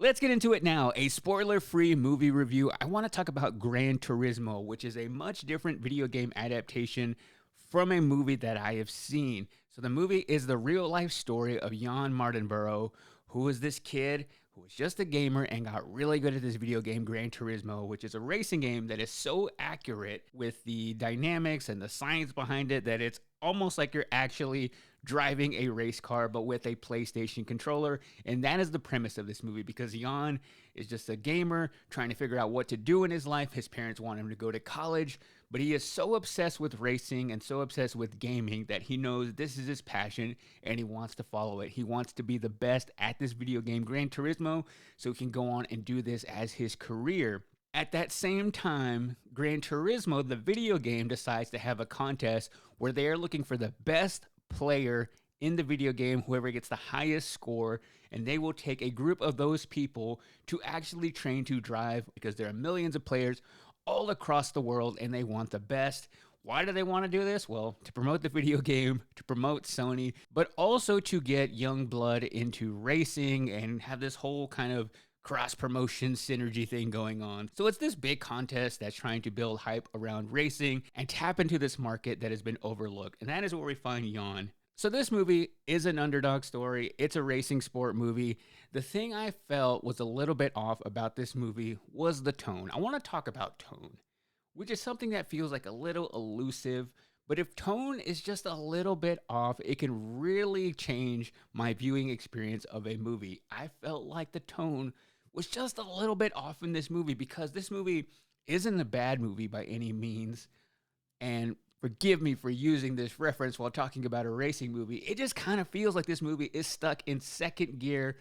Let's get into it now. A spoiler-free movie review. I want to talk about Gran Turismo, which is a much different video game adaptation from a movie that I have seen. So the movie is the real-life story of Jann Mardenborough, who is this kid who was just a gamer and got really good at this video game, Gran Turismo, which is a racing game that is so accurate with the dynamics and the science behind it that it's almost like you're actually driving a race car, but with a PlayStation controller. And that is the premise of this movie, because Jann is just a gamer trying to figure out what to do in his life. His parents want him to go to college, but he is so obsessed with racing and so obsessed with gaming that he knows this is his passion and he wants to follow it. He wants to be the best at this video game, Gran Turismo, so he can go on and do this as his career. At that same time, Gran Turismo, the video game, decides to have a contest where they are looking for the best player in the video game, whoever gets the highest score, and they will take a group of those people to actually train to drive, because there are millions of players all across the world and they want the best. Why do they want to do this? Well, to promote the video game, to promote Sony, but also to get young blood into racing and have this whole kind of cross-promotion synergy thing going on. So it's this big contest that's trying to build hype around racing and tap into this market that has been overlooked. And that is where we find Jann. So this movie is an underdog story. It's a racing sport movie. The thing I felt was a little bit off about this movie was the tone. I want to talk about tone, which is something that feels like a little elusive. But if tone is just a little bit off, it can really change my viewing experience of a movie. I felt like the tone was just a little bit off in this movie, because this movie isn't a bad movie by any means. And forgive me for using this reference while talking about a racing movie. It just kind of feels like this movie is stuck in second gear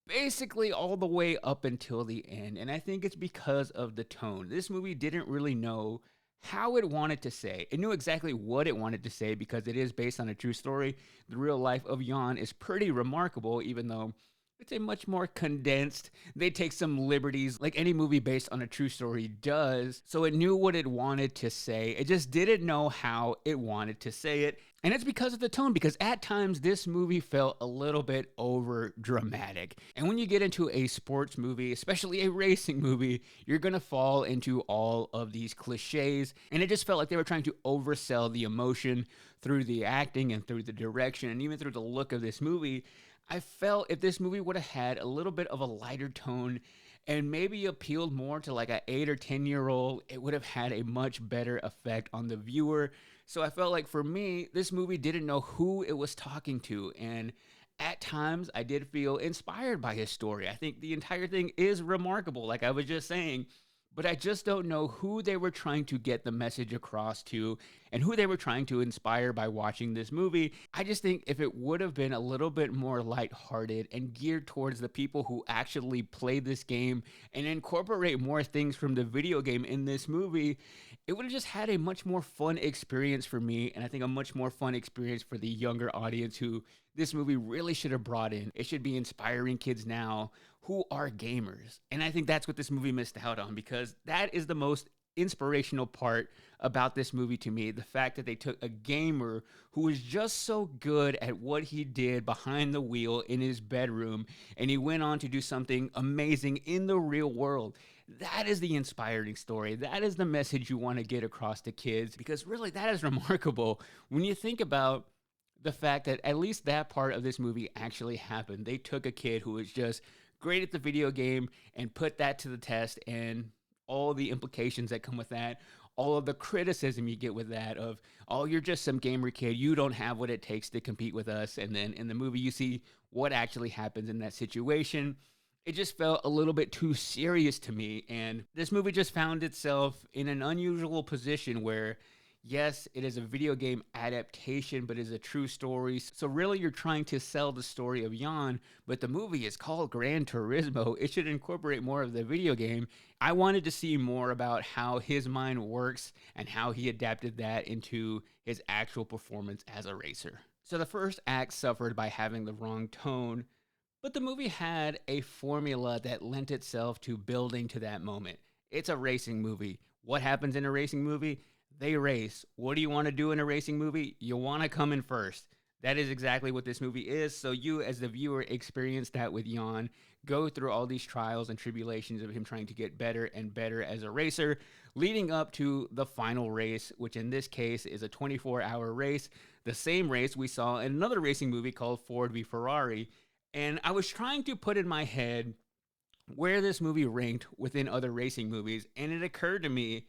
basically all the way up until the end. And I think it's because of the tone. This movie didn't really know how it wanted to say. It knew exactly what it wanted to say because it is based on a true story. The real life of Jann is pretty remarkable, even though it's a much more condensed. They take some liberties like any movie based on a true story does. So it knew what it wanted to say. It just didn't know how it wanted to say it. And it's because of the tone, because at times this movie felt a little bit over dramatic. And when you get into a sports movie, especially a racing movie, you're going to fall into all of these cliches. And it just felt like they were trying to oversell the emotion through the acting and through the direction and even through the look of this movie. I felt if this movie would have had a little bit of a lighter tone and maybe appealed more to like an 8 or 10-year-old, it would have had a much better effect on the viewer. So I felt like for me, this movie didn't know who it was talking to. And at times I did feel inspired by his story. I think the entire thing is remarkable, like I was just saying. But I just don't know who they were trying to get the message across to and who they were trying to inspire by watching this movie. I just think if it would have been a little bit more lighthearted and geared towards the people who actually play this game and incorporate more things from the video game in this movie, it would have just had a much more fun experience for me, and I think a much more fun experience for the younger audience who this movie really should have brought in. It should be inspiring kids now who are gamers. And I think that's what this movie missed out on, because that is the most inspirational part about this movie to me. The fact that they took a gamer who was just so good at what he did behind the wheel in his bedroom, and he went on to do something amazing in the real world. That is the inspiring story. That is the message you want to get across to kids, because really that is remarkable when you think about the fact that at least that part of this movie actually happened. They took a kid who was just great at the video game and put that to the test, and all the implications that come with that, all of the criticism you get with that of, oh, you're just some gamer kid, you don't have what it takes to compete with us. And then in the movie, you see what actually happens in that situation. It just felt a little bit too serious to me. And this movie just found itself in an unusual position where, yes, it is a video game adaptation, but it's a true story. So really, you're trying to sell the story of Jann, but the movie is called Gran Turismo. It should incorporate more of the video game. I wanted to see more about how his mind works and how he adapted that into his actual performance as a racer. So the first act suffered by having the wrong tone, but the movie had a formula that lent itself to building to that moment. It's a racing movie. What happens in a racing movie? They race. What do you want to do in a racing movie? You want to come in first. That is exactly what this movie is. So you, as the viewer, experience that with Jann, go through all these trials and tribulations of him trying to get better and better as a racer, leading up to the final race, which in this case is a 24-hour race, the same race we saw in another racing movie called Ford v Ferrari. And I was trying to put in my head where this movie ranked within other racing movies, and it occurred to me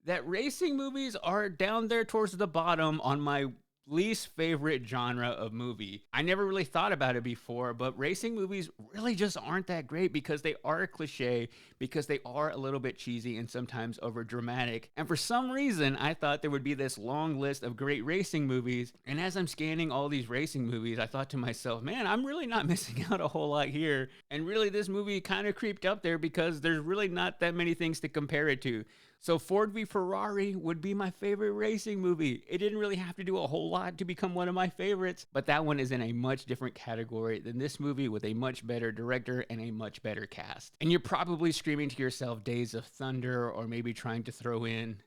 that racing movies are down there towards the bottom on my least favorite genre of movie. I never really thought about it before, but racing movies really just aren't that great because they are cliche, because they are a little bit cheesy and sometimes over dramatic. And for some reason, I thought there would be this long list of great racing movies. And as I'm scanning all these racing movies, I thought to myself, man, I'm really not missing out a whole lot here. And really, this movie kind of creeped up there because there's really not that many things to compare it to. So Ford v Ferrari would be my favorite racing movie. It didn't really have to do a whole lot to become one of my favorites, but that one is in a much different category than this movie with a much better director and a much better cast. And you're probably screaming to yourself Days of Thunder, or maybe trying to throw in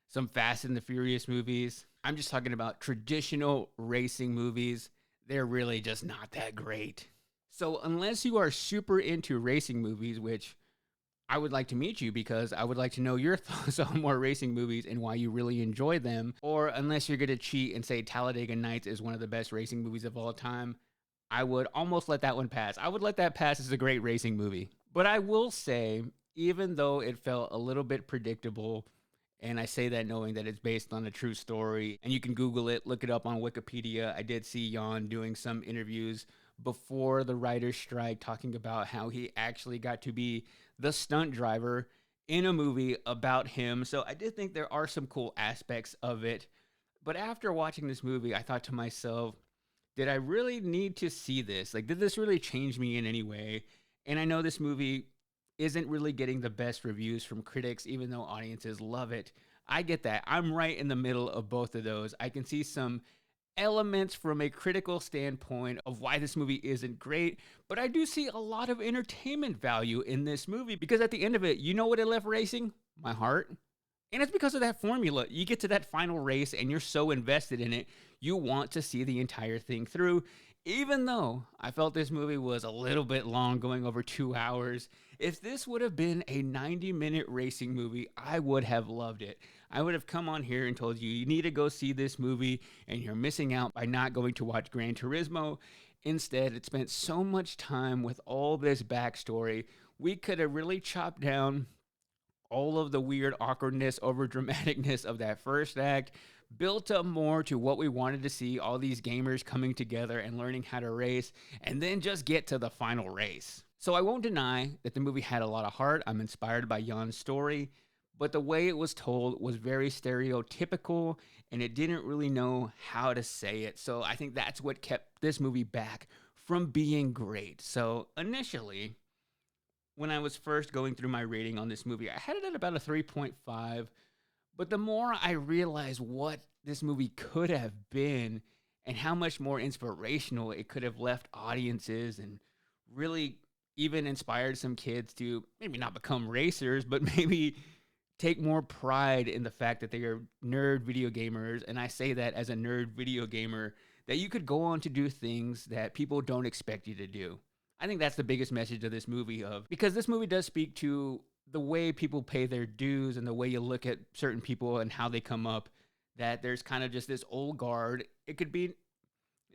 some Fast and the Furious movies. I'm just talking about traditional racing movies. They're really just not that great. So unless you are super into racing movies, which I would like to meet you because I would like to know your thoughts on more racing movies and why you really enjoy them. Or unless you're going to cheat and say Talladega Nights is one of the best racing movies of all time, I would almost let that one pass. I would let that pass as a great racing movie. But I will say, even though it felt a little bit predictable, and I say that knowing that it's based on a true story, and you can Google it, look it up on Wikipedia. I did see Jann doing some interviews before the writer's strike talking about how he actually got to be the stunt driver in a movie about him. So I did think there are some cool aspects of it. But after watching this movie, I thought to myself, did I really need to see this? Like, did this really change me in any way? And I know this movie isn't really getting the best reviews from critics, even though audiences love it. I get that. I'm right in the middle of both of those. I can see some elements from a critical standpoint of why this movie isn't great, but I do see a lot of entertainment value in this movie because at the end of it, you know what it left racing? My heart. And it's because of that formula. You get to that final race and you're so invested in it, you want to see the entire thing through. Even though I felt this movie was a little bit long, going over 2 hours, if this would have been a 90-minute racing movie, I would have loved it. I would have come on here and told you, you need to go see this movie, and you're missing out by not going to watch Gran Turismo. Instead, it spent so much time with all this backstory. We could have really chopped down all of the weird awkwardness, over dramaticness of that first act, built up more to what we wanted to see, all these gamers coming together and learning how to race, and then just get to the final race. So I won't deny that the movie had a lot of heart. I'm inspired by Jann's story, but the way it was told was very stereotypical, and it didn't really know how to say it. So I think that's what kept this movie back from being great. So initially, when I was first going through my rating on this movie, I had it at about a 3.5. But the more I realized what this movie could have been and how much more inspirational it could have left audiences and really even inspired some kids to maybe not become racers, but maybe take more pride in the fact that they are nerd video gamers. And I say that as a nerd video gamer, that you could go on to do things that people don't expect you to do. I think that's the biggest message of this movie, because this movie does speak to the way people pay their dues and the way you look at certain people and how they come up, that there's kind of just this old guard. It could be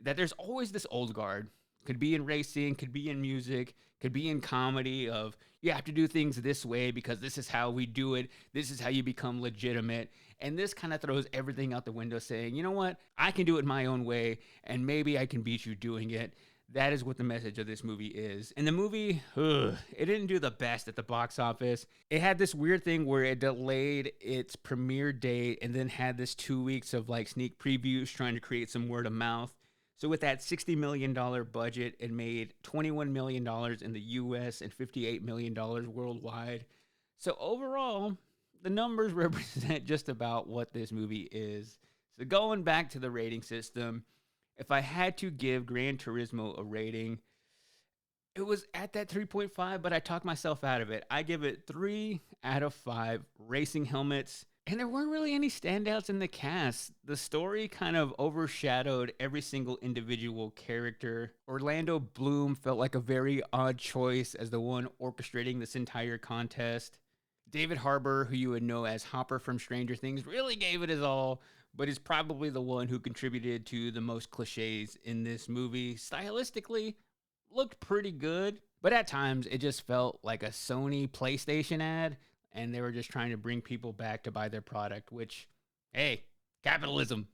that there's always this old guard. Could be in racing, could be in music, could be in comedy of you have to do things this way because this is how we do it. This is how you become legitimate. And this kind of throws everything out the window saying, you know what? I can do it my own way and maybe I can beat you doing it. That is what the message of this movie is. And the movie, it didn't do the best at the box office. It had this weird thing where it delayed its premiere date and then had this 2 weeks of like sneak previews trying to create some word of mouth. So with that $60 million budget, it made $21 million in the US and $58 million worldwide. So overall, the numbers represent just about what this movie is. So going back to the rating system, if I had to give Gran Turismo a rating, it was at that 3.5, but I talked myself out of it. I give it 3 out of 5 racing helmets. And there weren't really any standouts in the cast. The story kind of overshadowed every single individual character. Orlando Bloom felt like a very odd choice as the one orchestrating this entire contest. David Harbour, who you would know as Hopper from Stranger Things, really gave it his all, but is probably the one who contributed to the most cliches in this movie. Stylistically, looked pretty good, but at times it just felt like a Sony PlayStation ad, and they were just trying to bring people back to buy their product, which, hey, capitalism.